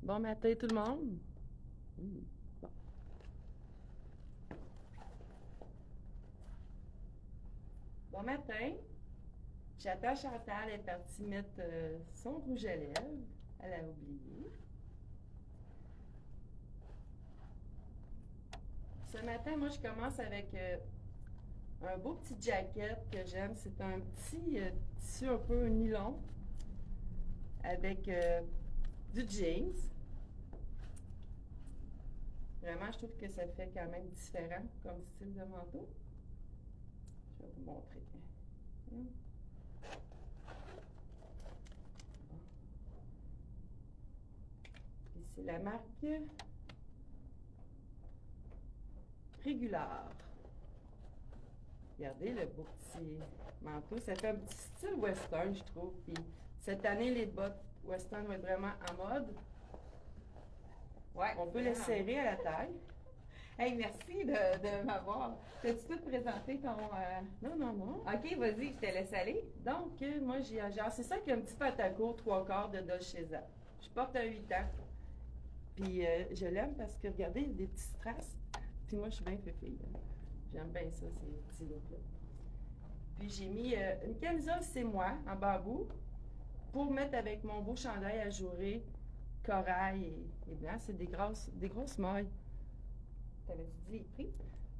Bon matin tout le monde. Bon. Bon matin. J'attends Chantal, elle est partie mettre son rouge à lèvres. Elle a oublié. Ce matin, moi, je commence avec un beau petit jacket que j'aime. C'est un petit tissu un peu nylon avec du jeans. Vraiment, je trouve que ça fait quand même différent comme style de manteau. Je vais vous montrer. Puis c'est la marque Régular. Regardez le beau petit manteau. Ça fait un petit style western, je trouve. Puis cette année, les bottes western vont être vraiment en mode. Ouais, On peut les serrer à la taille. Hey, merci de m'avoir. T'as-tu tout présenté ton. Non. Ok, vas-y, je te laisse aller. Donc, moi, j'ai genre, c'est ça qu'il y a un petit pataco, 3/4 de Dolce Zap. Je porte à 8 ans. Puis, je l'aime parce que, regardez, il y a des petits strass. Puis moi, je suis bien fifille. J'aime bien ça, ces petits looks-là. Puis, j'ai mis une camisole, c'est moi, en bambou, pour mettre avec mon beau chandail ajouré, corail et blanc. C'est des grosses mailles. T'avais-tu dit les prix?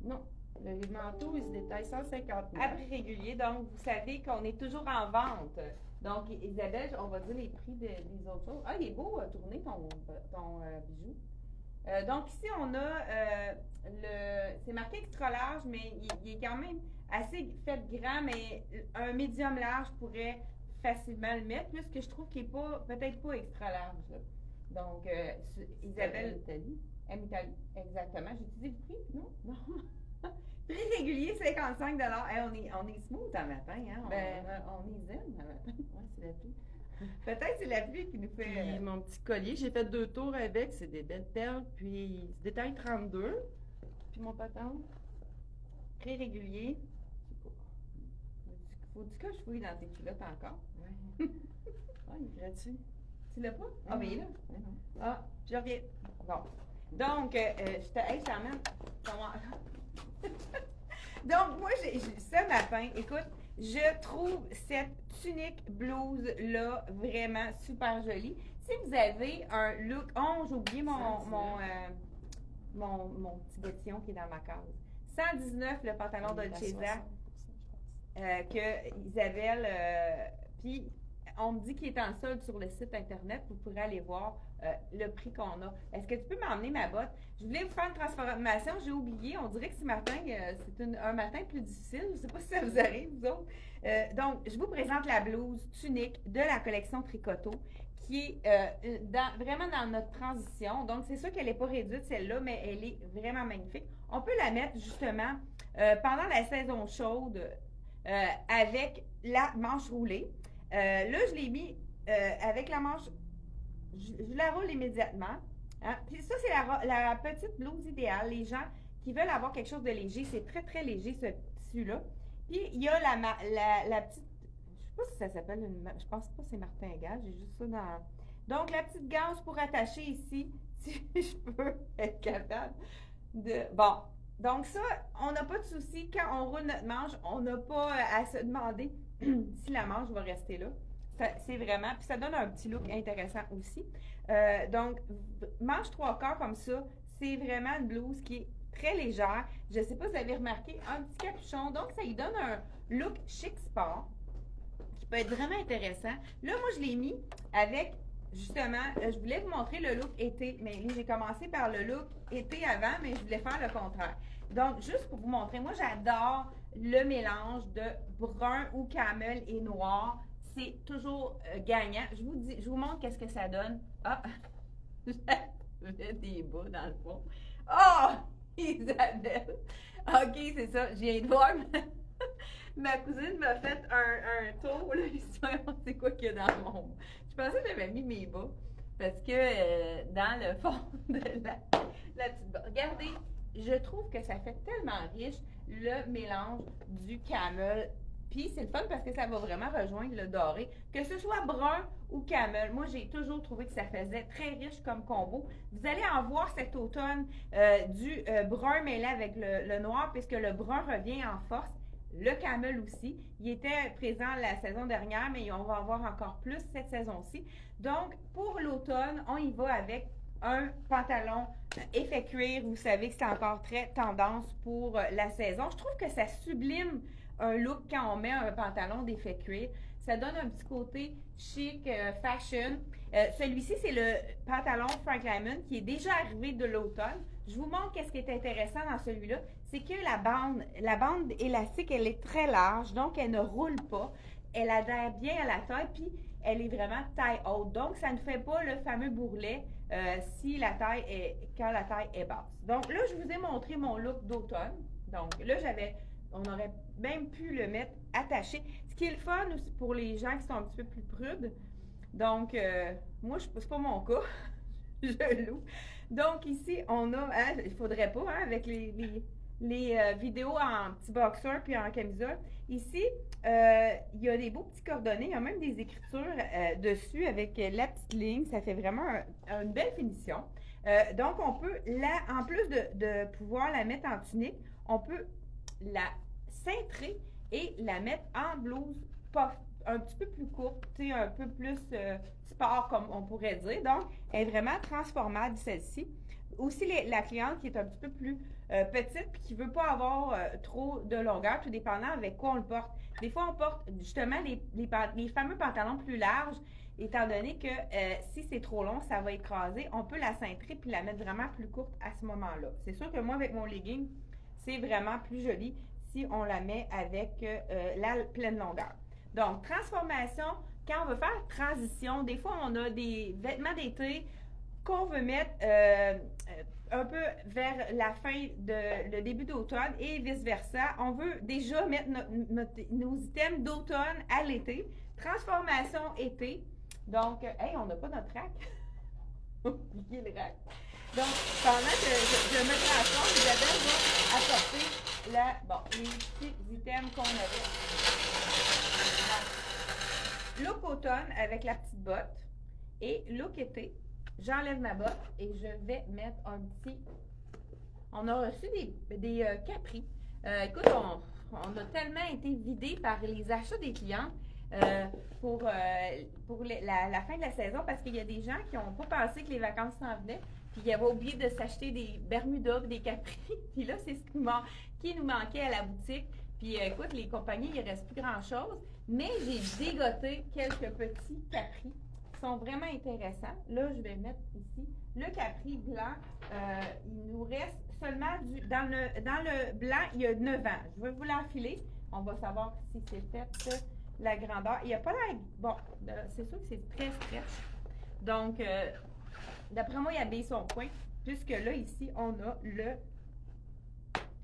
Non, le manteau, il se détaille 150 000. À prix régulier, donc vous savez qu'on est toujours en vente. Donc, Isabelle, on va dire les prix des autres choses. Ah, il est beau tourner ton bijou. Donc, ici, on a c'est marqué extra large, mais il est quand même assez fait grand, mais un médium large pourrait facilement le mettre, puisque je trouve qu'il n'est pas, peut-être pas extra large. Là. Donc, Isabelle. Italie. Italie, exactement. J'ai utilisé le prix, non? Non. Prix régulier, 55 Hey, on est smooth un matin, hein? On est zen un matin. Oui, c'est la pluie. Peut-être c'est la pluie qui nous fait. Puis mon petit collier, j'ai fait 2 tours avec, c'est des belles perles, puis il se détaille 32. Puis mon patron, Prix régulier. Faut-tu que je fouille dans tes culottes encore? ouais. Ah, il est gratuit. Tu l'as pas? Ah, mais il est là. Mais non. Ah, je reviens. Bon. Donc, je t'emmène. Donc, moi, ce matin, écoute, je trouve cette tunique blouse-là vraiment super jolie. Si vous avez un look. Oh, j'ai oublié mon petit bottillon qui est dans ma case. 119 le pantalon Il est à Dolce 60%, Zap je pense. que Isabelle. Puis, on me dit qu'il est en solde sur le site internet. Vous pourrez aller voir le prix qu'on a. Est-ce que tu peux m'emmener ma botte? Je voulais vous faire une transformation. J'ai oublié. On dirait que ce matin, c'est un matin plus difficile. Je ne sais pas si ça vous arrive, vous autres. Donc, je vous présente la blouse tunique de la collection Tricoto qui est vraiment dans notre transition. Donc, c'est sûr qu'elle n'est pas réduite, celle-là, mais elle est vraiment magnifique. On peut la mettre justement pendant la saison chaude avec la manche roulée. Là, je l'ai mis avec la manche, je la roule immédiatement. Hein? Puis ça, c'est la petite blouse idéale. Les gens qui veulent avoir quelque chose de léger, c'est très, très léger ce tissu-là. Puis il y a la petite, je sais pas si ça s'appelle je pense pas que c'est martingale, j'ai juste ça dans. Donc, la petite gauze pour attacher ici, si je peux être capable de. Bon. Donc ça, on n'a pas de souci. Quand on roule notre manche, on n'a pas à se demander si la manche va rester là. C'est vraiment, puis ça donne un petit look intéressant aussi. Donc, manche 3/4 comme ça, c'est vraiment une blouse qui est très légère. Je ne sais pas si vous avez remarqué, un petit capuchon. Donc, ça lui donne un look chic sport qui peut être vraiment intéressant. Là, moi, je l'ai mis avec, justement, je voulais vous montrer le look été, mais j'ai commencé par le look été avant, mais je voulais faire le contraire. Donc, juste pour vous montrer, moi, j'adore le mélange de brun ou camel et noir. C'est toujours gagnant. Je vous montre qu'est-ce que ça donne. Ah, j'avais des bas dans le fond. Oh, Isabelle. OK, c'est ça. Je viens de voir. Ma cousine m'a fait un tour. Là, c'est quoi qu'il y a dans mon. Je pensais que j'avais mis mes bas. Parce que dans le fond de la petite bas. Regardez, je trouve que ça fait tellement riche le mélange du camel Puis c'est le fun parce que ça va vraiment rejoindre le doré. Que ce soit brun ou camel, moi j'ai toujours trouvé que ça faisait très riche comme combo. Vous allez en voir cet automne du brun mêlé avec le noir, puisque le brun revient en force. Le camel aussi. Il était présent la saison dernière, mais on va en voir encore plus cette saison-ci. Donc, pour l'automne, on y va avec un pantalon effet cuir. Vous savez que c'est encore très tendance pour la saison. Je trouve que ça sublime un look quand on met un pantalon d'effet cuir. Ça donne un petit côté chic, fashion. Celui-ci, c'est le pantalon Frank Lyman qui est déjà arrivé de l'automne. Je vous montre qu'est-ce qui est intéressant dans celui-là. C'est que la bande élastique, elle est très large, donc elle ne roule pas. Elle adhère bien à la taille, puis elle est vraiment taille haute. Donc, ça ne fait pas le fameux bourrelet quand la taille est basse. Donc là, je vous ai montré mon look d'automne. Donc là, on aurait même pu le mettre attaché. Ce qui est le fun aussi pour les gens qui sont un petit peu plus prudes. Donc, moi, c'est pas mon cas. Je loue. Donc ici, on a, il faudrait pas, avec les vidéos en petit boxeur puis en camisole. Ici, il y a des beaux petits cordonnets, il y a même des écritures dessus avec la petite ligne. Ça fait vraiment une belle finition. Donc, on peut, en plus de pouvoir la mettre en tunique, on peut la cintrer et la mettre en blouse un petit peu plus courte, un peu plus sport, comme on pourrait dire. Donc, elle est vraiment transformable, celle-ci. Aussi, la cliente qui est un petit peu plus petite et qui ne veut pas avoir trop de longueur, tout dépendant avec quoi on le porte. Des fois, on porte justement les fameux pantalons plus larges, étant donné que si c'est trop long, ça va écraser. On peut la cintrer puis la mettre vraiment plus courte à ce moment-là. C'est sûr que moi, avec mon legging, c'est vraiment plus joli si on la met avec la pleine longueur. Donc, transformation, quand on veut faire transition, des fois, on a des vêtements d'été qu'on veut mettre un peu vers la fin le début d'automne et vice-versa. On veut déjà mettre nos items d'automne à l'été. Transformation été. Donc, hey, on n'a pas notre rack. Oubliez le rack. Donc, pendant que je me transforme, Isabelle va apporter les petits items qu'on avait. Look automne avec la petite botte et look été. J'enlève ma botte et je vais mettre un petit... On a reçu des capris. Écoute, on a tellement été vidés par les achats des clients pour la fin de la saison parce qu'il y a des gens qui n'ont pas pensé que les vacances s'en venaient puis ils avaient oublié de s'acheter des Bermudas, des capris. Puis là, c'est ce qui nous manquait à la boutique. Puis écoute, les compagnies, il ne reste plus grand-chose. Mais j'ai dégoté quelques petits capris qui sont vraiment intéressants. Là, je vais mettre ici le capri blanc. Il nous reste seulement dans le blanc, il y a 9 ans. Je vais vous l'enfiler. On va savoir si c'est fait la grandeur. Il n'y a pas l'air... Bon, c'est sûr que c'est très stretch. Donc, d'après moi, il habille son coin. Puisque là, ici, on a le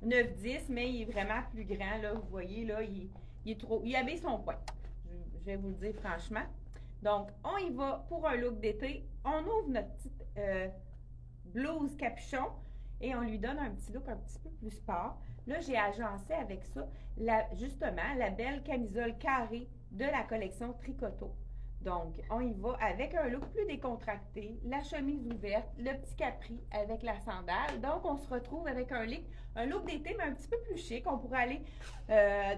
9-10, mais il est vraiment plus grand. Là, vous voyez, là, il habille son coin. Je vais vous le dire franchement. Donc, on y va pour un look d'été. On ouvre notre petite blouse capuchon et on lui donne un petit look un petit peu plus sport. Là, j'ai agencé avec ça, justement, la belle camisole carrée de la collection Tricoto. Donc, on y va avec un look plus décontracté, la chemise ouverte, le petit capri avec la sandale. Donc, on se retrouve avec un look d'été, mais un petit peu plus chic. On pourrait aller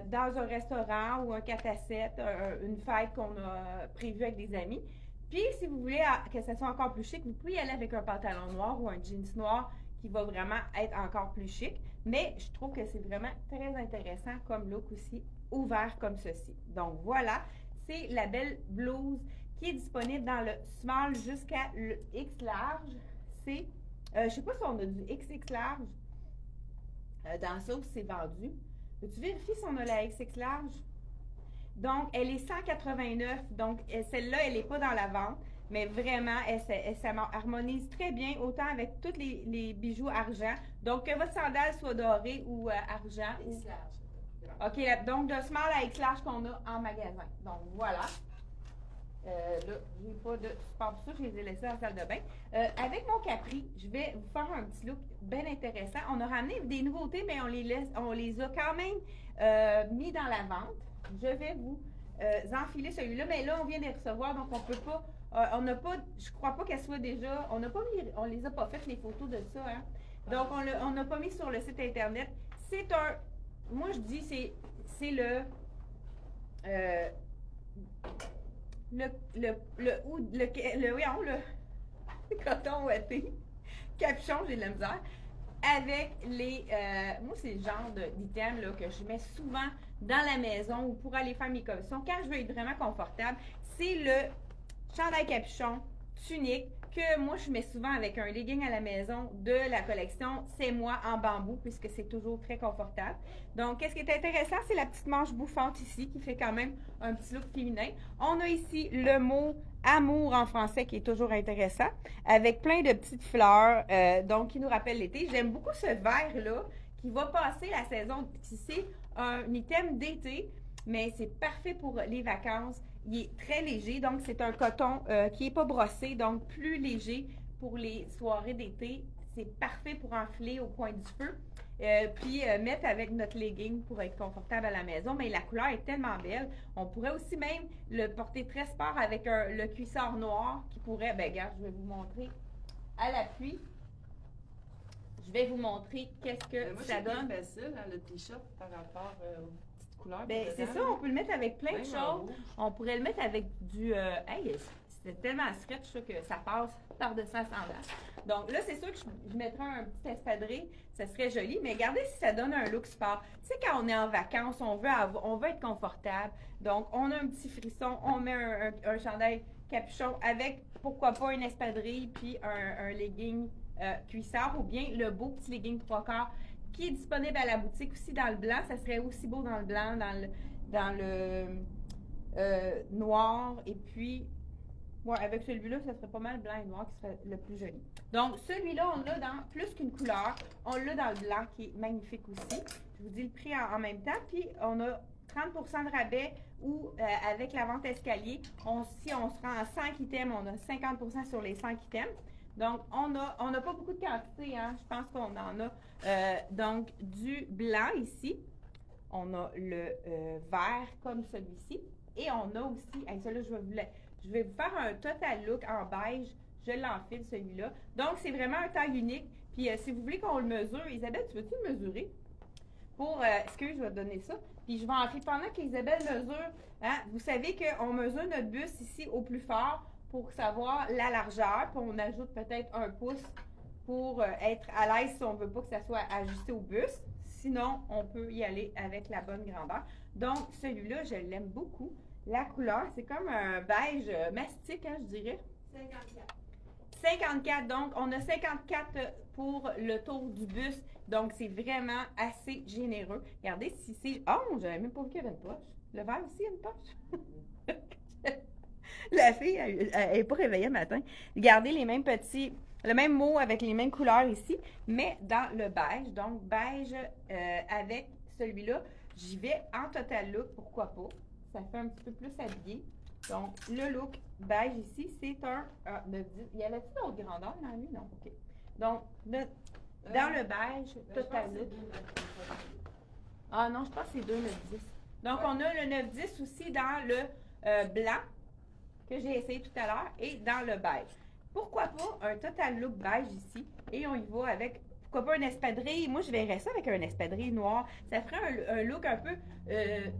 dans un restaurant ou un 4-à-7, une fête qu'on a prévue avec des amis. Puis, si vous voulez que ça soit encore plus chic, vous pouvez y aller avec un pantalon noir ou un jeans noir qui va vraiment être encore plus chic. Mais je trouve que c'est vraiment très intéressant comme look aussi, ouvert comme ceci. Donc, voilà. C'est la belle blouse qui est disponible dans le small jusqu'à le X large. C'est, je ne sais pas si on a du XX large dans ça ou si c'est vendu. Peux-tu vérifier si on a la XX large? Donc, elle est 189. Donc, celle-là, elle n'est pas dans la vente. Mais vraiment, elle s'harmonise très bien, autant avec tous les bijoux argent. Donc, que votre sandale soit dorée ou argent. X large. OK, donc de small à X large qu'on a en magasin. Donc, voilà. Là, je n'ai pas de support pour ça, je les ai laissés dans la salle de bain. Avec mon capri, je vais vous faire un petit look bien intéressant. On a ramené des nouveautés, mais on les a quand même mis dans la vente. je vais vous enfiler celui-là. Mais là, on vient de les recevoir, donc on peut pas, on n'a pas, je crois pas qu'elles soient déjà, on n'a pas mis, on les a pas faites les photos de ça, hein. Donc, on n'a pas mis sur le site Internet. C'est un, moi je dis, c'est le coton ouaté, capuchon, j'ai de la misère, avec les, moi c'est le genre d'item là, que je mets souvent dans la maison ou pour aller faire mes commissions, quand je veux être vraiment confortable, c'est le chandail capuchon, tunique, que moi je mets souvent avec un legging à la maison de la collection C'est moi en bambou, puisque c'est toujours très confortable. Donc, qu'est-ce qui est intéressant, c'est la petite manche bouffante ici, qui fait quand même un petit look féminin. On a ici le mot amour en français, qui est toujours intéressant, avec plein de petites fleurs, donc qui nous rappellent l'été. J'aime beaucoup ce vert-là, qui va passer la saison. C'est un item d'été, mais c'est parfait pour les vacances. Il est très léger, donc c'est un coton qui n'est pas brossé, donc plus léger pour les soirées d'été. C'est parfait pour enfiler au coin du feu. Puis mettre avec notre legging pour être confortable à la maison. Mais la couleur est tellement belle. On pourrait aussi même le porter très sport avec le cuissard noir qui pourrait, ben regarde, je vais vous montrer à l'appui. Je vais vous montrer qu'est-ce que moi, ça donne. C'est facile, hein, le t-shirt par rapport aux petites couleurs. Ben, c'est ça, on peut le mettre avec plein de choses. On pourrait le mettre avec du... hey, c'est tellement stretch ça, que ça passe par-dessus la sandale. Donc là, c'est sûr que je mettrais un petit espadrille, ça serait joli, mais regardez si ça donne un look sport. Tu sais, quand on est en vacances, on veut être confortable. Donc, on a un petit frisson, on met un chandail capuchon avec, pourquoi pas, une espadrille, puis un legging cuissard, ou bien le beau petit legging 3/4 qui est disponible à la boutique aussi dans le blanc. Ça serait aussi beau dans le blanc, dans le noir, et puis... Ouais, avec celui-là, ça serait pas mal blanc et noir qui serait le plus joli. Donc, celui-là, on l'a dans plus qu'une couleur. On l'a dans le blanc qui est magnifique aussi. Je vous dis le prix en même temps. Puis, on a 30% de rabais ou avec la vente escalier, si on se rend à 5 items, on a 50% sur les 5 items. Donc, on n'a pas beaucoup de quantité, hein. Je pense qu'on en a. Donc, du blanc ici. On a le vert comme celui-ci. Et on a aussi, celui-là, je vais vous faire un total look en beige. Je l'enfile, celui-là. Donc, c'est vraiment un taille unique. Puis, si vous voulez qu'on le mesure, Isabelle, tu veux-tu le mesurer? Excuse, je vais te donner ça. Puis, je vais enfiler pendant qu'Isabelle mesure. Hein, vous savez qu'on mesure notre buste ici au plus fort pour savoir la largeur. Puis, on ajoute peut-être 1 pouce pour être à l'aise si on ne veut pas que ça soit ajusté au buste. Sinon, on peut y aller avec la bonne grandeur. Donc, celui-là, je l'aime beaucoup. La couleur, c'est comme un beige mastic, hein, je dirais. 54. 54, donc on a 54 pour le tour du buste. Donc, c'est vraiment assez généreux. Regardez si c'est... Oh, j'avais même pas vu qu'il y avait une poche. Le vert aussi a une poche. La fille, elle n'est pas réveillée le matin. Regardez les mêmes petits... Le même mot avec les mêmes couleurs ici, mais dans le beige. Donc, beige avec celui-là. J'y vais en total look, pourquoi pas. Ça fait un petit peu plus habillé. Donc, le look beige ici, c'est un 9-10. Il y avait-il d'autres grandeurs dans lui? Non, OK. Donc, dans le beige, total look. Ah non, je pense que c'est 2 9-10. Donc, on a le 9-10 aussi dans le blanc, que j'ai essayé tout à l'heure, et dans le beige. Pourquoi pas un total look beige ici? Et on y va avec, pourquoi pas un espadrille? Moi, je verrais ça avec un espadrille noir. Ça ferait un look un peu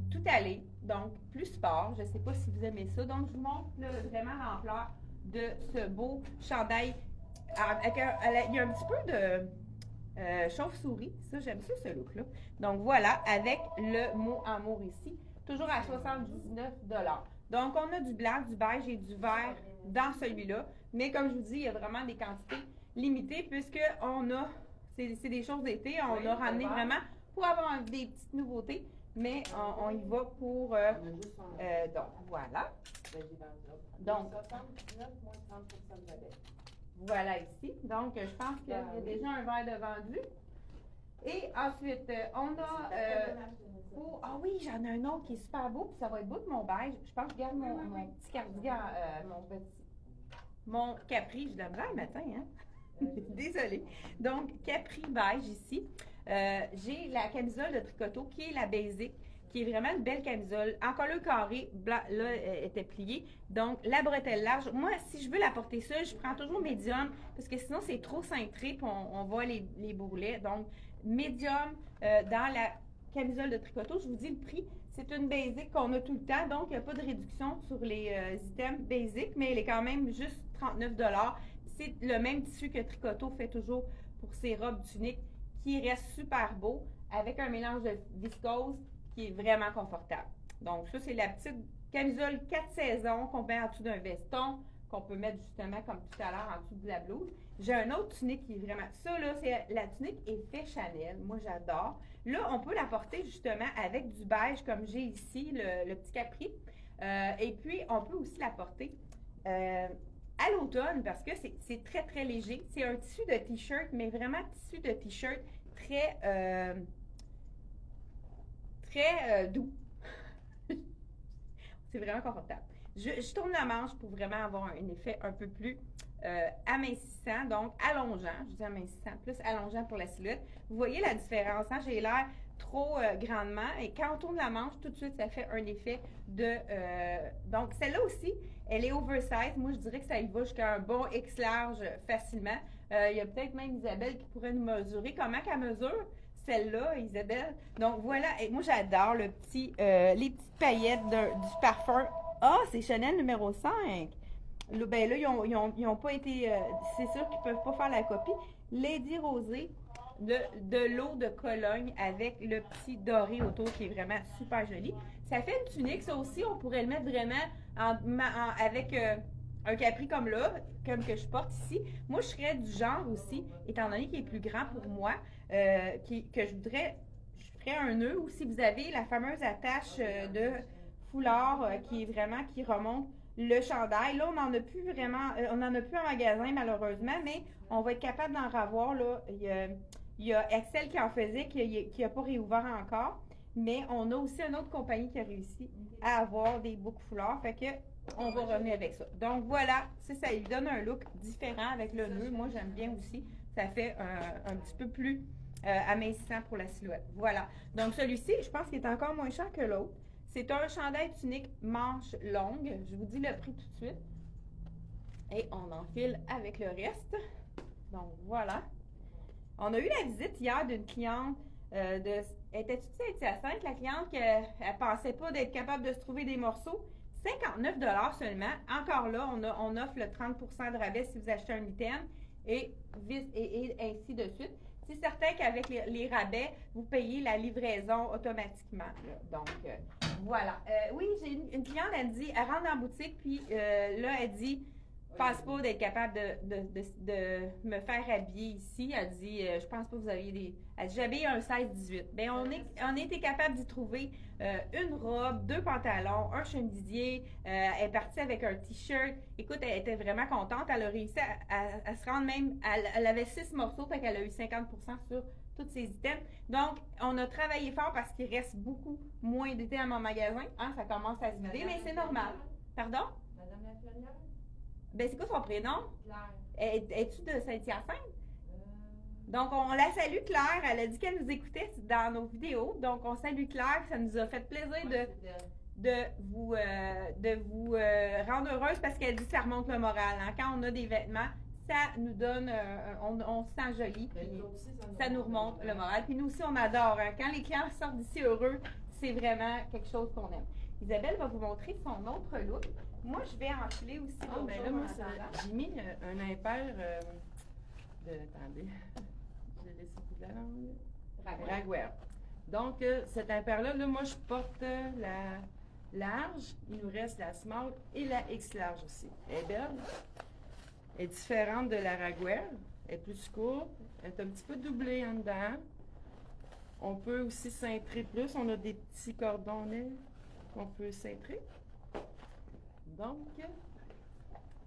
tout allé, donc plus sport. Je ne sais pas si vous aimez ça. Donc, je vous montre là, vraiment l'ampleur de ce beau chandail. Il y a un petit peu de chauve-souris. Ça, j'aime ça, ce look-là. Donc, voilà, avec le mot amour ici. Toujours à 79 $. Donc, on a du blanc, du beige et du vert dans celui-là. Mais comme je vous dis, il y a vraiment des quantités limitées puisque c'est des choses d'été. On a ramené vraiment pour avoir des petites nouveautés. Mais on y va pour... donc, voilà. Donc, 79 moins 30% de rabais. voilà ici. Donc, je pense qu'il y a déjà un verre de vendu. Et ensuite, on a... ah oui, j'en ai un autre qui est super beau, puis ça va être beau de mon beige. Je pense que je garde mon petit cardigan, mon capri. Je l'aime bien le matin, hein? Désolée. Donc, capri beige ici. J'ai la camisole de tricoteau qui est la basic. qui est vraiment une belle camisole. En collet carré, blanc, là, elle était pliée. Donc, la bretelle large. Moi, si je veux la porter seule, je prends toujours médium, parce que sinon, c'est trop cintré, puis on voit les bourrelets. Donc, médium dans la camisole de tricoto. Je vous dis le prix. C'est une basic qu'on a tout le temps, donc il n'y a pas de réduction sur les items basic, mais elle est quand même juste 39 $. C'est le même tissu que Tricoto fait toujours pour ses robes tuniques, qui reste super beau, avec un mélange de viscose qui est vraiment confortable. Donc ça, c'est la petite camisole 4 saisons qu'on met en dessous d'un veston, qu'on peut mettre justement comme tout à l'heure en dessous de la blouse. J'ai un autre tunique qui est vraiment... Ça, là, c'est la tunique effet Chanel. Moi, j'adore. Là, on peut la porter justement avec du beige, comme j'ai ici, le petit capri. Et puis, on peut aussi la porter à l'automne parce que c'est très, très léger. C'est un tissu de t-shirt, mais vraiment tissu de t-shirt très, très doux. C'est vraiment confortable. Je tourne la manche pour vraiment avoir un effet un peu plus amincissant, donc allongeant. Je dis amincissant, plus allongeant pour la silhouette. Vous voyez la différence, hein? J'ai l'air trop grandement et quand on tourne la manche, tout de suite, ça fait un effet de... donc, celle-là aussi, elle est oversize. Moi, je dirais que ça y va jusqu'à un bon X large facilement. Il y a peut-être même Isabelle qui pourrait nous mesurer. Comment qu'elle mesure? Celle-là, Isabelle. Donc, voilà. Et moi, j'adore les petites paillettes du parfum. Ah, c'est Chanel numéro 5. Ben là, ils ont pas été... c'est sûr qu'ils peuvent pas faire la copie. Lady Rosé de l'eau de Cologne avec le petit doré autour qui est vraiment super joli. Ça fait une tunique. Ça aussi, on pourrait le mettre vraiment avec un capri comme là, comme que je porte ici. Moi, je serais du genre aussi, étant donné qu'il est plus grand pour moi, que je ferais un nœud, ou si vous avez la fameuse attache de foulard qui remonte le chandail. Là, on n'en a plus vraiment, on n'en a plus en magasin malheureusement, mais on va être capable d'en revoir. Là. Il y a Excel qui en faisait, qui n'a pas réouvert encore, mais on a aussi une autre compagnie qui a réussi à avoir des boucles foulards. Fait que on va revenir avec ça. Donc voilà, ça lui donne un look différent avec le nœud. Moi, j'aime bien aussi. Ça fait un petit peu plus amincissant pour la silhouette. Voilà. Donc celui-ci, je pense qu'il est encore moins cher que l'autre. C'est un chandail tunique manche longue. Je vous dis le prix tout de suite. Et on enfile avec le reste. Donc voilà. On a eu la visite hier d'une cliente était-tu Saint-Hyacinthe, la cliente qu'elle pensait pas d'être capable de se trouver des morceaux? 59 $ seulement. Encore là, on offre le 30 % de rabais si vous achetez un item et ainsi de suite. C'est certain qu'avec les rabais, vous payez la livraison automatiquement. Là. Donc, voilà. Oui, j'ai une cliente, elle dit, elle rentre dans la boutique, puis là, elle dit, je pense pas d'être capable de me faire habiller ici. Elle dit, je pense pas que vous aviez des... Elle dit, j'habille un 16-18. Bien, on était capable d'y trouver une robe, 2 pantalons, un chemisier. Elle est partie avec un t-shirt. Écoute, elle était vraiment contente. Elle a réussi à se rendre même... Elle avait 6 morceaux, fait qu'elle a eu 50 % sur tous ses items. Donc, on a travaillé fort parce qu'il reste beaucoup moins d'items à mon magasin. Hein, ça commence à se vider, mais c'est normal. Pardon? Madame l'infirmière? Ben, c'est quoi son prénom? Claire. Es-tu de Saint-Hyacinthe? Donc, on la salue, Claire. Elle a dit qu'elle nous écoutait dans nos vidéos. Donc, on salue Claire. Ça nous a fait plaisir de vous rendre heureuse parce qu'elle dit que ça remonte le moral. Hein. Quand on a des vêtements, ça nous donne, on se sent joli. Puis ça nous remonte le moral. Puis nous aussi, on adore. Hein. Quand les clients sortent d'ici heureux, c'est vraiment quelque chose qu'on aime. Isabelle va vous montrer son autre look. Moi, je vais enfiler aussi Ah, ben là, moi, j'ai mis un impair attendez, j'ai laissé toute la langue. Raguer. Donc, cet impair-là, moi, je porte la large. Il nous reste la small et la X large aussi. Elle est belle. Elle est différente de la Raguer. Elle est plus courte. Elle est un petit peu doublée en dedans. On peut aussi cintrer plus. On a des petits cordonnets qu'on peut cintrer. Donc,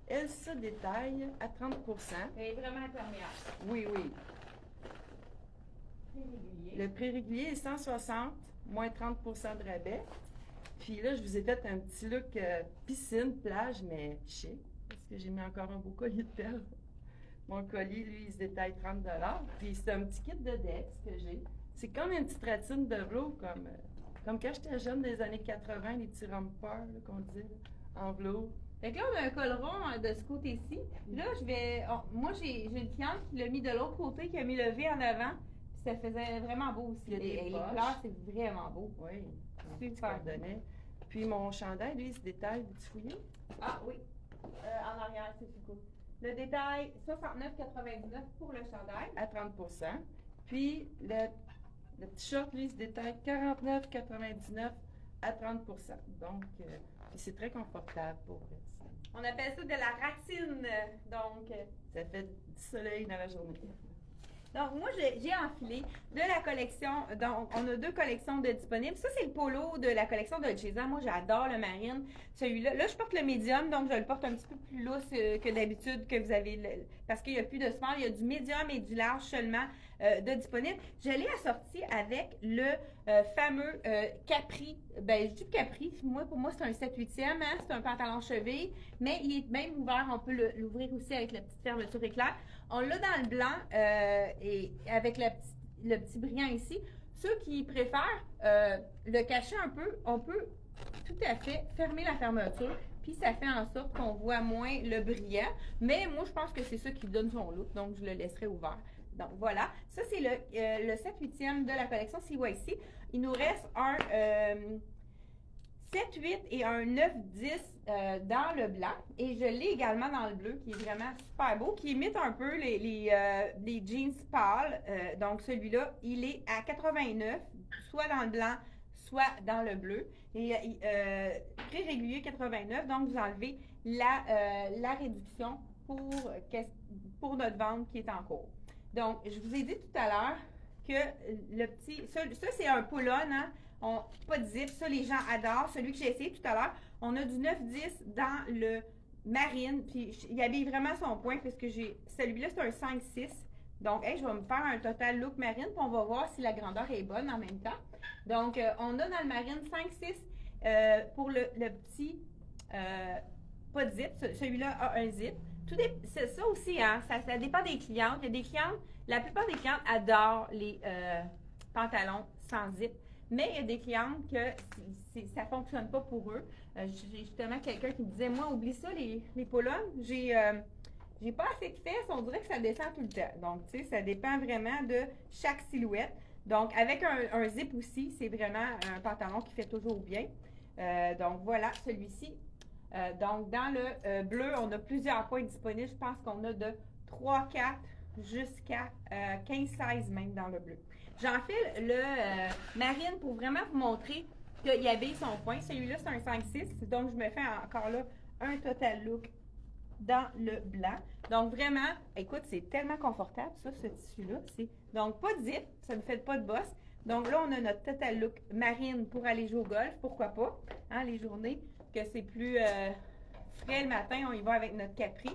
elle se détaille à 30 %. Elle est vraiment imperméable. Oui, oui. Prix régulier. Le prix régulier est 160, moins 30 % de rabais. Puis là, je vous ai fait un petit look piscine, plage, mais chic. Parce que j'ai mis encore un beau collier de perles. Mon collier, lui, il se détaille 30 $. Puis c'est un petit kit de Dex que j'ai. C'est comme une petite ratine de velours, comme Comme quand j'étais jeune des années 80, les petits rompers là, qu'on disait, là, en velours. Fait que là, on a un col rond de ce côté-ci. Là, moi, j'ai une cliente qui l'a mis de l'autre côté, qui a mis le V en avant. Puis ça faisait vraiment beau aussi. Il y a des Les poches. couleurs, c'est vraiment beau. Oui, Super. Puis mon chandail, lui, il se détaille, vous fouillez? Ah oui. En arrière, c'est tout cool. Le détail, 69,99 pour le chandail. À 30 %. Puis le petit short, lui, il se détaille 49,99 à 30 %. Donc, puis c'est très confortable pour ça. On appelle ça de la ratine. Donc, Ça fait du soleil dans la journée. Donc, moi, j'ai enfilé de la collection. Donc, on a 2 collections de disponibles. Ça, c'est le polo de la collection de Cesa. Moi, j'adore le marine. Celui-là, là, je porte le médium, donc je le porte un petit peu plus lousse que d'habitude que vous avez, parce qu'il n'y a plus de small. Il y a du médium et du large seulement de disponible. Je l'ai assorti avec le fameux Capri. Ben, je dis Capri. Pour moi, c'est un 7/8e. Hein? C'est un pantalon cheville, mais il est même ouvert. On peut l'ouvrir aussi avec la petite fermeture éclair. On l'a dans le blanc et avec le petit brillant ici. Ceux qui préfèrent le cacher un peu, on peut tout à fait fermer la fermeture, puis ça fait en sorte qu'on voit moins le brillant. Mais moi, je pense que c'est ça qui donne son look, donc je le laisserai ouvert. Donc voilà, ça c'est le 7/8e de la collection CYC. Il nous reste un 7/8 et un 9/10 dans le blanc. Et je l'ai également dans le bleu, qui est vraiment super beau, qui imite un peu les jeans pâles. Donc celui-là, il est à 89, soit dans le blanc, soit dans le bleu. Et prix régulier 89, donc vous enlevez la réduction pour notre vente qui est en cours. Donc, je vous ai dit tout à l'heure que le petit... Ça c'est un pull-on, hein? Pas de zip, ça les gens adorent. Celui que j'ai essayé tout à l'heure, on a du 9/10 dans le marine, puis il habille vraiment son point puisque celui-là c'est un 5/6. Donc, je vais me faire un total look marine, puis on va voir si la grandeur est bonne en même temps. Donc, on a dans le marine 5/6 pour le petit pas de zip. Celui-là a un zip. C'est ça aussi, hein, ça dépend des clientes. Il y a des clientes, la plupart des clientes adorent les pantalons sans zip. Mais il y a des clientes que ça ne fonctionne pas pour eux. J'ai justement quelqu'un qui me disait, moi, oublie ça, les polones, j'ai pas assez de fesses, on dirait que ça descend tout le temps. Donc, tu sais, ça dépend vraiment de chaque silhouette. Donc, avec un zip aussi, c'est vraiment un pantalon qui fait toujours bien. Donc, voilà, celui-ci. Donc, dans le bleu, on a plusieurs points disponibles. Je pense qu'on a de 3, 4 jusqu'à 15 sizes même dans le bleu. J'enfile le marine pour vraiment vous montrer qu'il habille son point. Celui-là, c'est un 5/6. Donc, je me fais encore là un total look dans le blanc. Donc, vraiment, écoute, c'est tellement confortable, ça, ce tissu-là. Donc, pas de zip, ça ne fait pas de bosse. Donc, là, on a notre total look marine pour aller jouer au golf. Pourquoi pas, hein, les journées que c'est plus frais le matin, on y va avec notre Capri.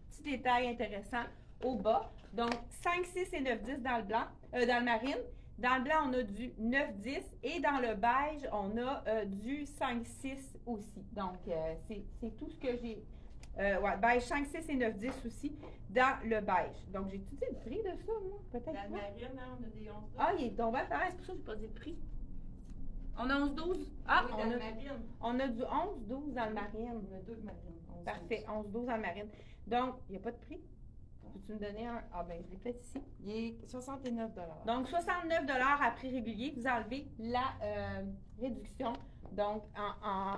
Petit détail intéressant au bas. Donc, 5, 6 et 9, 10 dans le blanc, dans le marine. Dans le blanc, on a du 9, 10 et dans le beige, on a du 5, 6 aussi. Donc, c'est tout ce que j'ai. Ouais, beige 5, 6 et 9, 10 aussi dans le beige. Donc, j'ai tout dit le prix de ça, moi? Peut-être Dans pas. le marine, hein, on a des 11 $. Ah, il est tombé à faire, c'est pour ça que je n'ai pas dit le prix. On a 11-12? Ah, Oui, dans le marine. on a du 11-12 dans le marine. On a 2 marines. 11, Parfait, 11-12 dans le marine. Donc, il n'y a pas de prix? Peux-tu me donner un? Ah, ben, je l'ai peut-être ici. Il est 69 $. Donc, 69 $ à prix régulier. Vous enlevez la réduction, donc,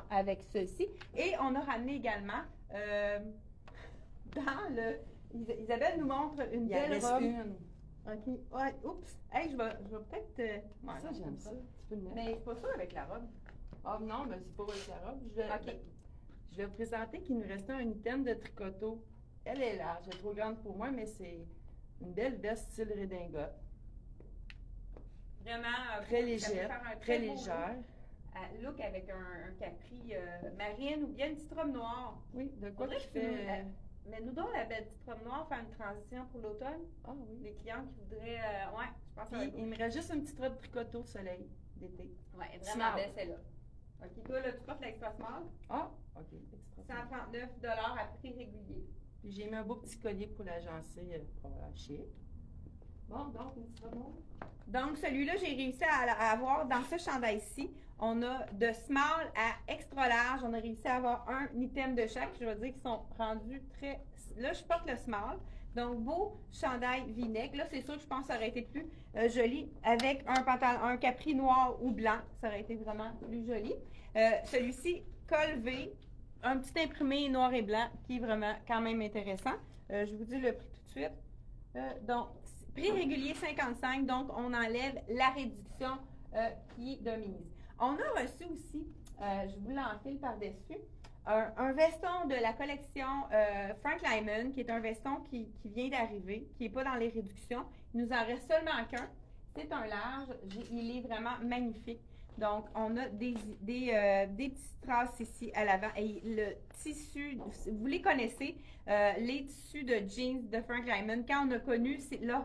avec ceci. Et on a ramené également dans le... Isabelle nous montre une Il y en belle reste robe. une. OK. Ouais, oups. Hey, je vais peut-être... ouais, Ça, non, j'aime ça. Tu peux le mettre. Mais je suis pas sûre avec la robe. Ah non, mais c'est pas avec la robe. OK. Je vais vous présenter qu'il nous restait un item de tricoteau. Elle est large, elle est trop grande pour moi, mais c'est une belle veste style redingote. Vraiment... Très ça peut légère, faire un très beau légère. look avec un capri marine ou bien une petite robe noire. Oui, de quoi Faudrait qui que tu fait... Mais nous donc, la belle petite robe noire, faire une transition pour l'automne. Ah oui. Les clients qui voudraient... ouais, je pense que ça va Puis, être il me reste juste une petite robe tricoteau soleil d'été. ouais, vraiment Small. belle celle-là. OK, toi, là, tu portes l'extra small. Ah, OK. Extra. 139 $ à prix régulier. Puis j'ai mis un beau petit collier pour l'agencer, pour la chic. Bon, donc, une petite robe noire. Donc, celui-là, j'ai réussi à avoir dans ce chandail-ci On a de small à extra large. On a réussi à avoir un item de chaque. Je vais dire qu'ils sont rendus très... Là, je porte le small. Donc, beau chandail V-neck. Là, c'est sûr que je pense que ça aurait été plus joli avec un pantalon, un capri noir ou blanc. Ça aurait été vraiment plus joli. Celui-ci, col V, un petit imprimé noir et blanc qui est vraiment quand même intéressant. Je vous dis le prix tout de suite. Donc, prix régulier 55, donc on enlève la réduction qui est de mise. On a reçu aussi, je vous l'enfile par-dessus, un veston de la collection Frank Lyman, qui est un veston qui vient d'arriver, qui n'est pas dans les réductions. Il nous en reste seulement qu'un. C'est un large. Il est vraiment magnifique. Donc, on a des petits strass ici à l'avant. Et le tissu, vous les connaissez, les tissus de jeans de Frank Lyman. Quand on a connu leur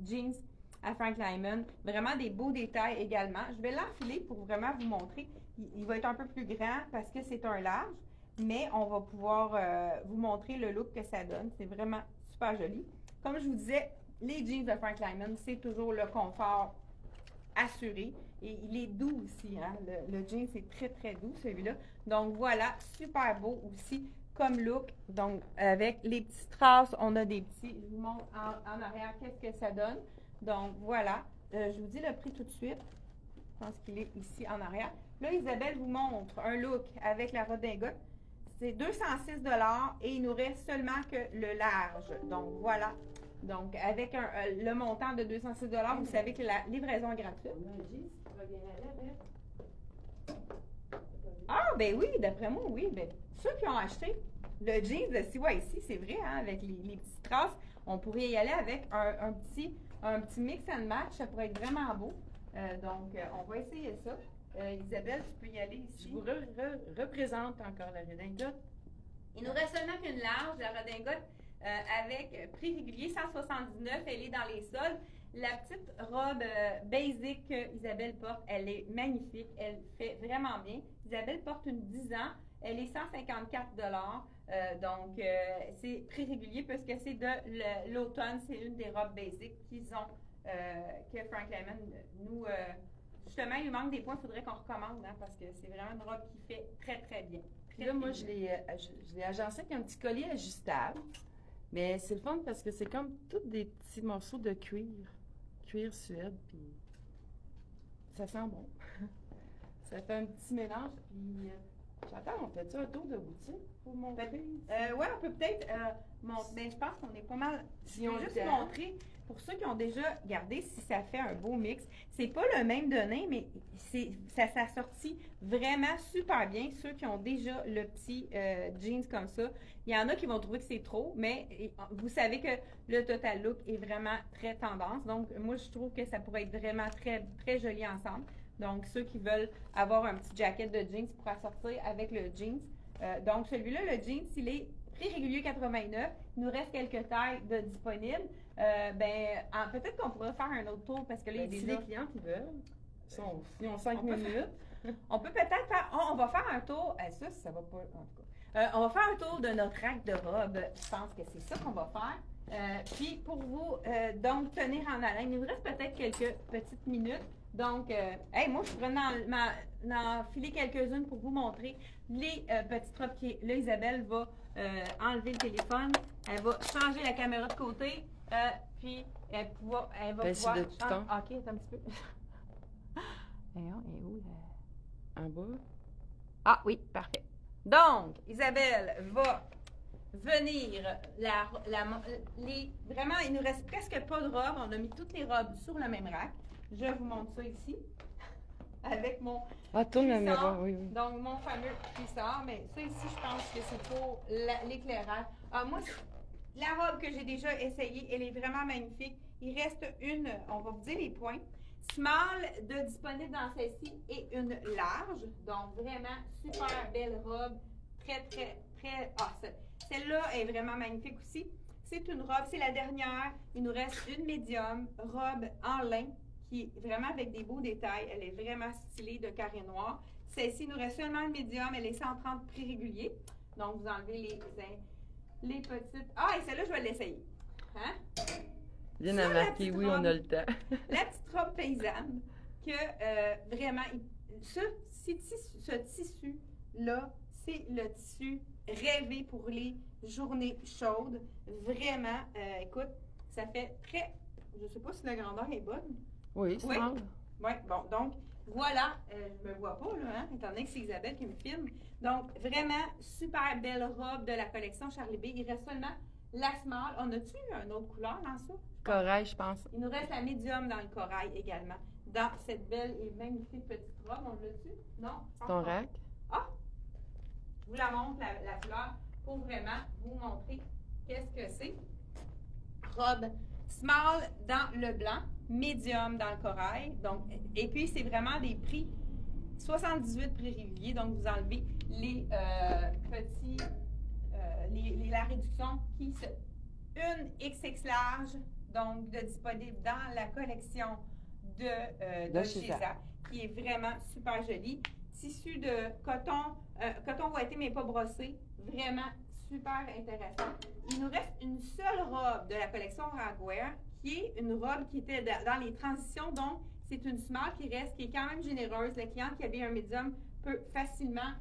jeans à Frank Lyman, vraiment des beaux détails également. Je vais l'enfiler pour vraiment vous montrer. Il va être un peu plus grand parce que c'est un large, mais on va pouvoir vous montrer le look que ça donne. C'est vraiment super joli. Comme je vous disais, les jeans de Frank Lyman, c'est toujours le confort assuré. Et il est doux aussi, hein? Le jean, c'est très, très doux, celui-là. Donc, voilà, super beau aussi comme look. Donc, avec les petits strass, on a des petits. Je vous montre en arrière qu'est-ce que ça donne. Donc, voilà. Je vous dis le prix tout de suite. Je pense qu'il est ici en arrière. Là, Isabelle vous montre un look avec la redingote. C'est 206 $ et il nous reste seulement que le large. Donc, voilà. Donc, avec le montant de 206 $, vous savez que la livraison est gratuite. Ah, ben oui, d'après moi, oui. Ben, ceux qui ont acheté le jeans de CYC, c'est vrai, hein, avec les petits strass, on pourrait y aller avec un petit mix and match. Ça pourrait être vraiment beau. Donc, on va essayer ça. Isabelle, tu peux y aller ici. Je vous représente encore la redingote. Il nous reste seulement qu'une large, la redingote, avec prix régulier 179. Elle est dans les soldes. La petite robe basic que Isabelle porte, elle est magnifique. Elle fait vraiment bien. Isabelle porte une 10 ans. Elle est 154 $. Donc, c'est prix régulier parce que c'est de l'automne. C'est une des robes basic qu'ils ont, que Frank Lyman nous... justement, il lui manque des points. Il faudrait qu'on recommande, hein, parce que c'est vraiment une robe qui fait très, très bien. Puis là, moi, je l'ai agencé avec un petit collier ajustable. Mais c'est le fun parce que c'est comme tous des petits morceaux de cuir suède, puis ça sent bon. Ça fait un petit mélange, puis j'attends, on fait-tu un tour de boutique pour montrer? Oui, on peut peut-être montrer. Ben, je pense qu'on est pas mal. Si on juste montrer, pour ceux qui ont déjà regardé si ça fait un beau mix. C'est pas le même donné, mais ça s'assortit vraiment super bien. Ceux qui ont déjà le petit jeans comme ça, il y en a qui vont trouver que c'est trop, mais vous savez que le total look est vraiment très tendance. Donc, moi, je trouve que ça pourrait être vraiment très, très joli ensemble. Donc, ceux qui veulent avoir un petit jacket de jeans pour assortir avec le jeans. Donc, celui-là, le jeans, il est prix régulier 89. Il nous reste quelques tailles de disponibles. Peut-être qu'on pourrait faire un autre tour parce que là, si les clients qui veulent, ils ont 5 minutes. On peut peut-être faire. On va faire un tour. Ça va pas. En tout cas. On va faire un tour de notre rack de robes. Je pense que c'est ça qu'on va faire. Puis pour vous, donc, tenir en haleine, il nous reste peut-être quelques petites minutes. Donc, moi, je pourrais en filer quelques-unes pour vous montrer les petites robes qui. Là, Isabelle va enlever le téléphone. Elle va changer la caméra de côté. Puis, elle va pouvoir... le bouton. OK, attends un petit peu. Et où, En bas? Ah oui, parfait. Donc, Isabelle va venir vraiment, il nous reste presque pas de robes. On a mis toutes les robes sur le même rack. Je vous montre ça ici. Avec mon tourne la caméra, oui. Donc, mon fameux cuissard. Mais ça ici, je pense que c'est pour l'éclairage. Moi, la robe que j'ai déjà essayée, elle est vraiment magnifique. Il reste on va vous dire les points. Small de disponible dans celle-ci et une large. Donc, vraiment, super belle robe. Très, très, très... celle-là est vraiment magnifique aussi. C'est une robe, c'est la dernière. Il nous reste une médium, robe en lin, qui est vraiment avec des beaux détails. Elle est vraiment stylée de carré noir. Celle-ci, il nous reste seulement une médium. Elle est 130 prix régulier. Donc, vous enlevez les petites... et celle-là, je vais l'essayer. Hein? Bien à marquer, oui, on a le temps. La petite robe paysanne, que vraiment, ce tissu-là, c'est le tissu rêvé pour les journées chaudes. Vraiment, écoute, ça fait très... Je sais pas si la grandeur est bonne. Oui, c'est small. Oui, bon, donc, voilà, je me vois pas, là, hein, étant donné que c'est Isabelle qui me filme. Donc, vraiment, super belle robe de la collection Charlie B. Il reste seulement la small. On a-tu une autre couleur dans ça? Corail, je pense. Il nous reste la médium dans le corail également. Dans cette belle et magnifique petite robe, on l'a-tu? Non? Ton rack? Ah! Je vous la montre, la couleur, pour vraiment vous montrer qu'est-ce que c'est. Robe small dans le blanc, médium dans le corail. Donc, et puis, c'est vraiment des prix 78 prix réguliers. Donc, vous enlevez les petits, la réduction qui se... Une XX large, donc de disponible dans la collection de chez Zara, qui est vraiment super jolie. Tissu de coton ouaté mais pas brossé, vraiment super intéressant. Il nous reste une seule robe de la collection Ragwear, qui est une robe qui était dans les transitions, donc c'est une small qui est quand même généreuse. La cliente qui avait un médium peut facilement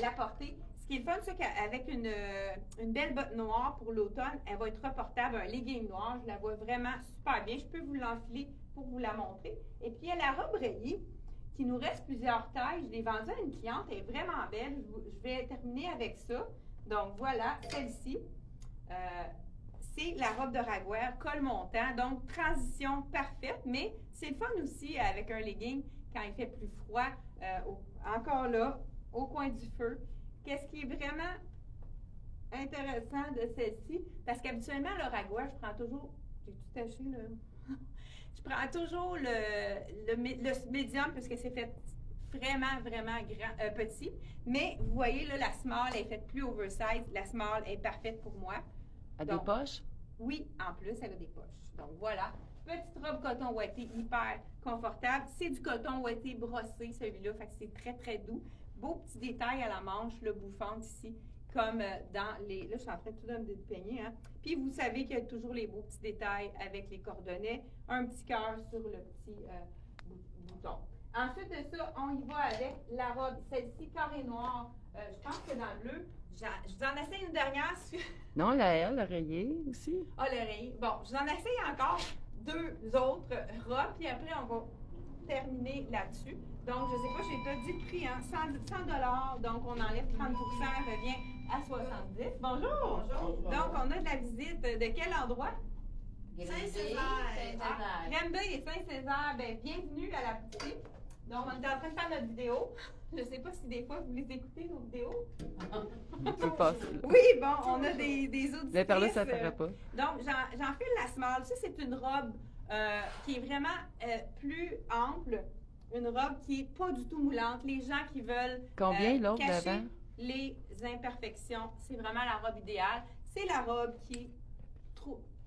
la porter. Ce qui est le fun, c'est qu'avec une belle botte noire pour l'automne, elle va être reportable, un legging noir. Je la vois vraiment super bien. Je peux vous l'enfiler pour vous la montrer. Et puis, il y a la robe rayée, qui nous reste plusieurs tailles. Je l'ai vendue à une cliente. Elle est vraiment belle. Je vais terminer avec ça. Donc, voilà, celle-ci. C'est la robe de Ragwear, col montant. Donc, transition parfaite. Mais c'est le fun aussi avec un legging quand il fait plus froid. Encore là, au coin du feu. Qu'est-ce qui est vraiment intéressant de celle-ci? Parce qu'habituellement, le Ragwear, je prends toujours... J'ai tout taché, là. Je prends toujours le médium puisque c'est fait vraiment, vraiment grand, petit. Mais vous voyez, là, la small est faite plus oversize. La small est parfaite pour moi. À des poches? Oui, en plus, elle a des poches. Donc, voilà. Petite robe coton ouaté hyper confortable. C'est du coton ouaté brossé, celui-là. Fait que c'est très, très doux. Beau petit détail à la manche, le bouffante ici, comme dans les... Là, je suis en train de tout de me dépeigner, hein. Puis, vous savez qu'il y a toujours les beaux petits détails avec les cordonnets. Un petit cœur sur le petit bouton. Ensuite de ça, on y va avec la robe. Celle-ci, carré noir. Je pense que dans le bleu, je vous en essaye une dernière. Non, le rayé aussi. Ah, le rayé. Bon, je vous en essaye encore 2 autres robes, puis après, on va terminer là-dessus. Donc, je ne sais pas, j'ai pas dit le prix, hein, 100 $, donc on enlève 30 elle revient à 70. Bonjour! Bonjour! Donc, on a de la visite de quel endroit? Saint-Césaire. Granby et Saint-Césaire, bien, bienvenue à la boutique. Donc, on est en train de faire notre vidéo. Je ne sais pas si des fois vous les écoutez, nos vidéos. On peut passer. Oui, bon, on a des auditrices. Mais par là, ça ne ferait pas. Donc, j'enfile la small. Ça, c'est une robe qui est vraiment plus ample. Une robe qui n'est pas du tout moulante. Les gens qui veulent Combien l'autre cacher d'avant? Les imperfections, c'est vraiment la robe idéale. C'est la robe qui est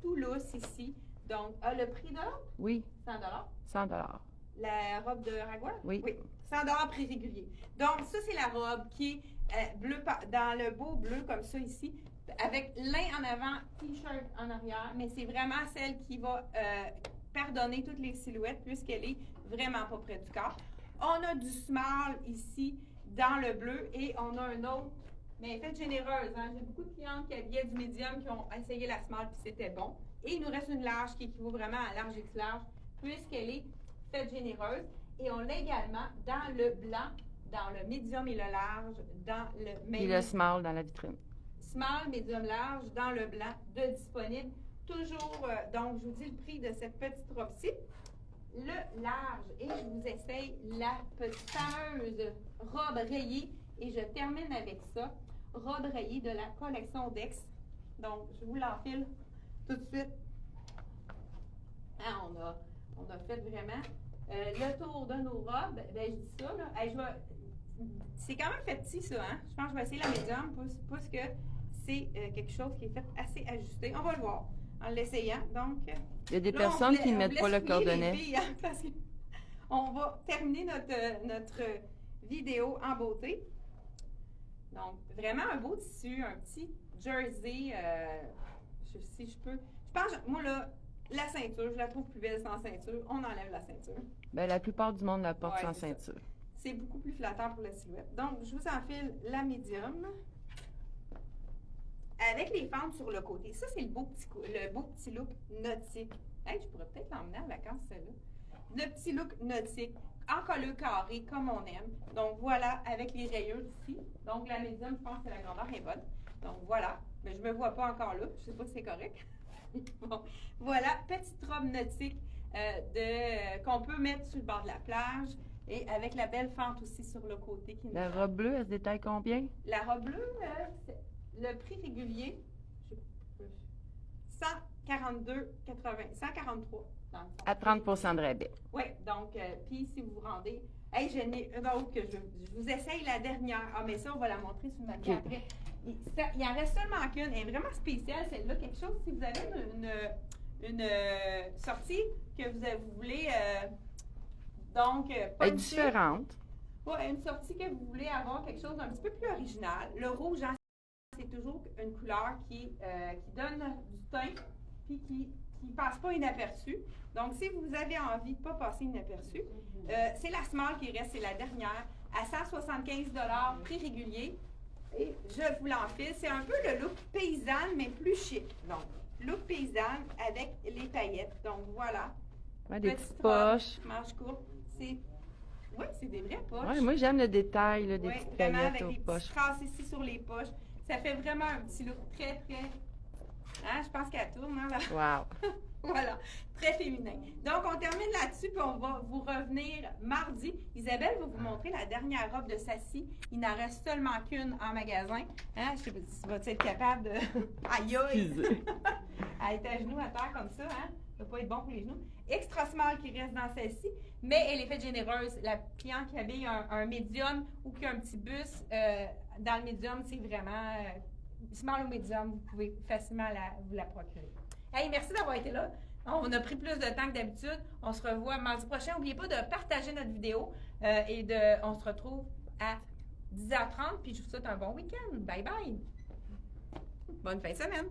tout lousse ici. Donc, le prix de l'autre? Oui. 100 $. 100 $. La robe de Ragwear? Oui. 100 $ prix régulier. Donc, ça, c'est la robe qui est bleu dans le beau bleu comme ça ici, avec lin en avant, t-shirt en arrière, mais c'est vraiment celle qui va pardonner toutes les silhouettes puisqu'elle est vraiment pas près du corps. On a du small ici dans le bleu et on a un autre, mais faite généreuse. Hein? J'ai beaucoup de clientes qui habillaient du médium qui ont essayé la small puis c'était bon. Et il nous reste une large qui équivaut vraiment à large X large puisqu'elle est faite généreuse. Et on l'a également dans le blanc, dans le médium et le large, dans le même... Et le small dans la vitrine. Small, médium, large, dans le blanc, de disponible. Toujours, donc, je vous dis le prix de cette petite robe-ci. Le large, et je vous essaye la petite fameuse robe rayée. Et je termine avec ça. Robe rayée de la collection Dex. Donc, je vous l'enfile tout de suite. Ah, on a fait vraiment... le tour de nos robes, ben je dis ça, là. Hey, c'est quand même fait petit, ça, hein? Je pense que je vais essayer la médium, parce que c'est quelque chose qui est fait assez ajusté. On va le voir en l'essayant. Donc, il y a des personnes qui ne mettent pas le cordonnet. Filles, hein, parce que on va terminer notre vidéo en beauté. Donc, vraiment un beau tissu, un petit jersey. Si je peux. Je pense, moi, là, la ceinture, je la trouve plus belle sans ceinture. On enlève la ceinture. Bien, la plupart du monde la porte sans c'est ceinture. c'est beaucoup plus flatteur pour la silhouette. Donc, je vous enfile la médium avec les fentes sur le côté. Ça, c'est le beau petit look nautique. Hey, je pourrais peut-être l'emmener en vacances, celle-là. Le petit look nautique, en collet carré, comme on aime. Donc, voilà, avec les rayures ici. Donc, la médium, je pense que la grandeur est bonne. Donc, voilà. Mais je ne me vois pas encore là. Je ne sais pas si c'est correct. Bon. Voilà, petite robe nautique qu'on peut mettre sur le bord de la plage. Et avec la belle fente aussi sur le côté. La robe bleue, elle se détaille combien? La robe bleue, le prix régulier, 142,80, 143 dans le fond. À 30 de rabais. Oui, donc, puis si vous vous rendez, hey, j'en ai une autre que je vous essaye la dernière. Ah, mais ça, on va la montrer sur le mannequin après. Il en reste seulement qu'une. Elle est vraiment spéciale, celle-là. Quelque chose, si vous avez une sortie que vous voulez, donc, Elle est différente. Ouais, une sortie que vous voulez avoir quelque chose d'un petit peu plus original. Le rouge, hein, c'est toujours une couleur qui donne du teint puis qui ne passe pas inaperçu. Donc, si vous avez envie de ne pas passer inaperçu, c'est la small qui reste, c'est la dernière, à 175 $ prix régulier. Et je vous l'enfile. C'est un peu le look paysanne, mais plus chic. Donc, look paysanne avec les paillettes. Donc, voilà. Ouais, des Petite petites poches. robe, manche courte. Oui, c'est des vraies poches. Ouais, moi, j'aime le détail là, des Oui, petites vraiment paillettes avec aux des poches. petites traces ici sur les poches. Ça fait vraiment un petit look très, très... Hein, je pense qu'elle tourne, hein, là. Wow. Voilà, très féminin. Donc, on termine là-dessus, puis on va vous revenir mardi. Isabelle va vous montrer la dernière robe de Sassy. Il n'en reste seulement qu'une en magasin. Hein? Je sais pas si tu vas être capable de... Aïe, aïe! Excusez. Elle est à genoux à terre comme ça, hein? Ça va pas être bon pour les genoux. Extra small qui reste dans celle-ci, mais elle est faite généreuse. La cliente qui habille un médium ou qui a un petit bus, dans le médium, c'est vraiment small ou médium, vous pouvez facilement vous la procurer. Hey, merci d'avoir été là. On a pris plus de temps que d'habitude. On se revoit mardi prochain. N'oubliez pas de partager notre vidéo on se retrouve à 10h30. Puis je vous souhaite un bon week-end. Bye bye. Bonne fin de semaine.